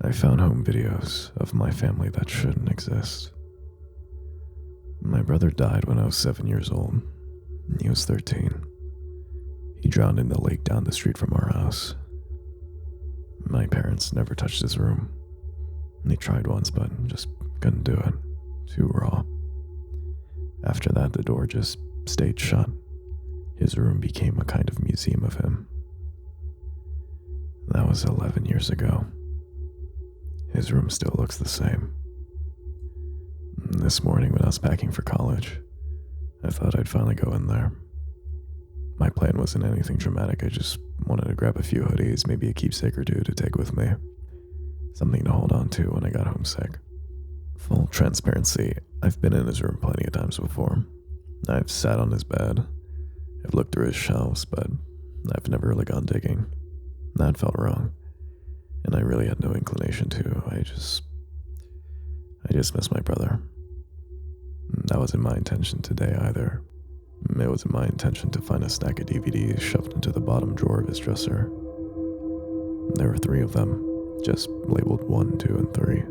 I found home videos of my family that shouldn't exist. My brother died when I was 7 years old. He was 13. He drowned in the lake down the street from our house. My parents never touched his room. They tried once, but just couldn't do it. Too raw. After that, the door just stayed shut. His room became a kind of museum of him. That was 11 years ago. His room still looks the same. This morning when I was packing for college, I thought I'd finally go in there. My plan wasn't anything dramatic. I just wanted to grab a few hoodies, maybe a keepsake or two to take with me. Something to hold on to when I got homesick. Full transparency, I've been in his room plenty of times before. I've sat on his bed. I've looked through his shelves, but I've never really gone digging. That felt wrong. And I really had no inclination to. I just miss my brother. That wasn't my intention today either. It wasn't my intention to find a stack of DVDs shoved into the bottom drawer of his dresser. There were 3 of them, just labeled 1, 2, and 3.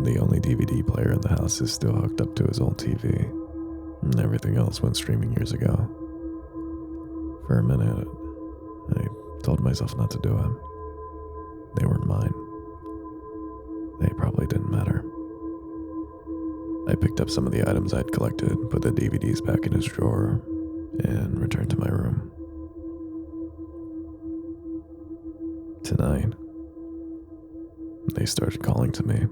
The only DVD player in the house is still hooked up to his old TV. Everything else went streaming years ago. For a minute, I told myself not to do it. They weren't mine. They probably didn't matter. I picked up some of the items I'd collected, put the DVDs back in his drawer, and returned to my room. Tonight, they started calling to me.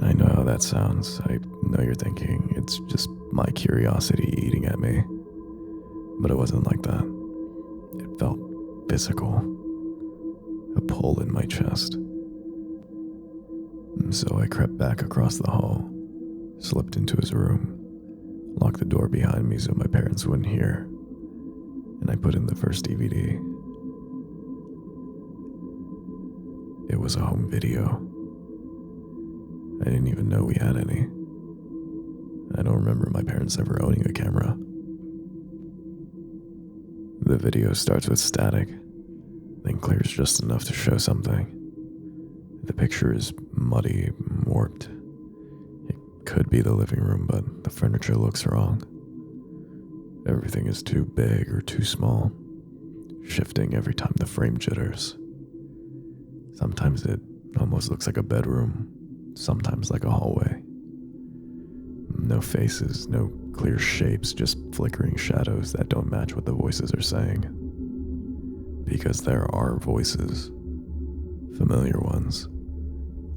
I know how that sounds. I know you're thinking it's just my curiosity eating at me. But it wasn't like that. It felt physical. A pull in my chest. And so I crept back across the hall, slipped into his room, locked the door behind me so my parents wouldn't hear, and I put in the first DVD. It was a home video. I didn't even know we had any. I don't remember my parents ever owning a camera. The video starts with static, then clears just enough to show something. The picture is muddy, warped. It could be the living room, but the furniture looks wrong. Everything is too big or too small, shifting every time the frame jitters. Sometimes it almost looks like a bedroom, sometimes like a hallway. No faces, no clear shapes, just flickering shadows that don't match what the voices are saying. Because there are voices, familiar ones.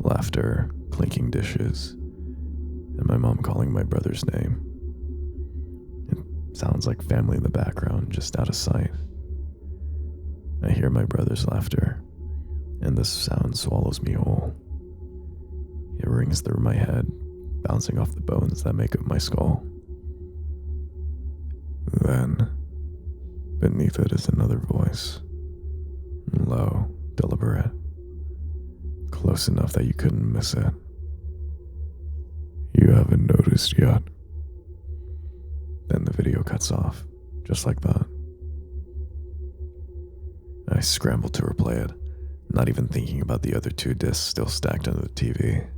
Laughter, clinking dishes, and my mom calling my brother's name. It sounds like family in the background, just out of sight. I hear my brother's laughter, and the sound swallows me whole. It rings through my head, bouncing off the bones that make up my skull. Then, beneath it is another voice. Low, deliberate. Close enough that you couldn't miss it. You haven't noticed yet. Then the video cuts off, just like that. I scrambled to replay it, not even thinking about the other 2 discs still stacked under the TV.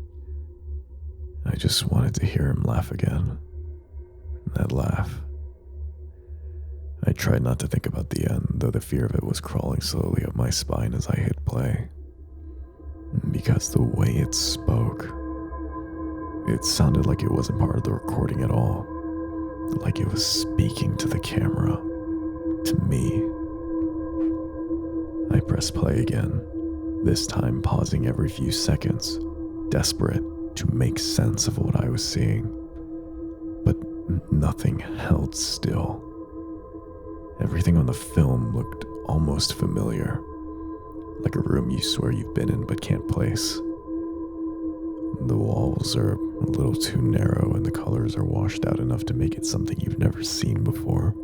I just wanted to hear him laugh again. That laugh. I tried not to think about the end, though the fear of it was crawling slowly up my spine as I hit play. Because the way it spoke, it sounded like it wasn't part of the recording at all. Like it was speaking to the camera, to me. I pressed play again, this time pausing every few seconds, desperate to make sense of what I was seeing. But nothing held still. Everything on the film looked almost familiar. Like a room you swear you've been in but can't place. The walls are a little too narrow and the colors are washed out enough to make it something you've never seen before.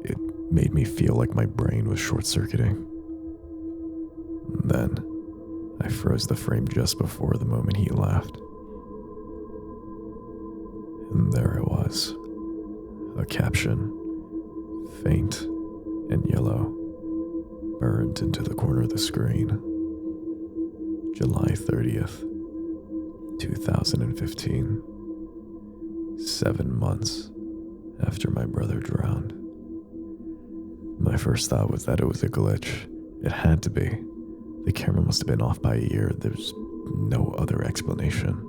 It made me feel like my brain was short-circuiting. Then, I froze the frame just before the moment he laughed. And there it was. A caption, faint and yellow. Birds burnt into the corner of the screen. July 30th, 2015. 7 months after my brother drowned. My first thought was that it was a glitch. It had to be. The camera must have been off by a year. There's no other explanation.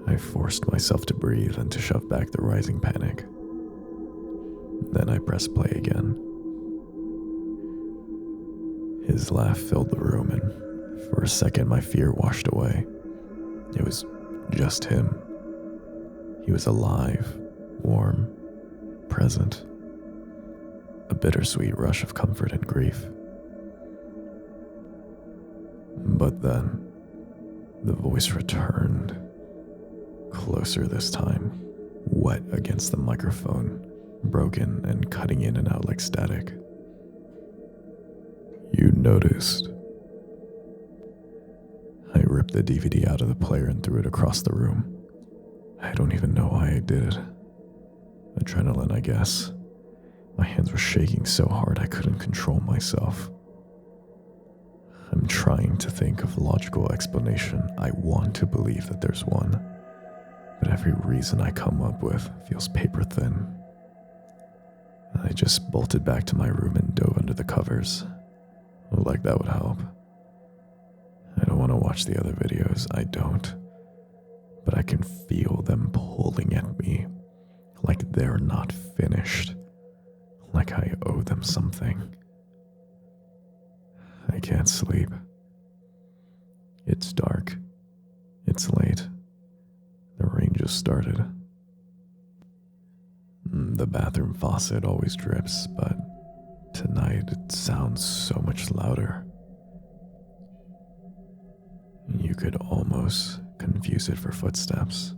I forced myself to breathe and to shove back the rising panic. Then I pressed play again. His laugh filled the room, and for a second my fear washed away. It was just him. He was alive, warm, present. A bittersweet rush of comfort and grief. But then, the voice returned. Closer this time, wet against the microphone, broken and cutting in and out like static. You noticed. I ripped the DVD out of the player and threw it across the room. I don't even know why I did it. Adrenaline, I guess. My hands were shaking so hard I couldn't control myself. I'm trying to think of a logical explanation. I want to believe that there's one, but every reason I come up with feels paper thin. I just bolted back to my room and dove under the covers. Like that would help. I don't want to watch the other videos, I don't. But I can feel them pulling at me, like they're not finished, like I owe them something. I can't sleep. It's dark. It's late. The rain just started. The bathroom faucet always drips, but tonight it sounds so much louder. You could almost confuse it for footsteps.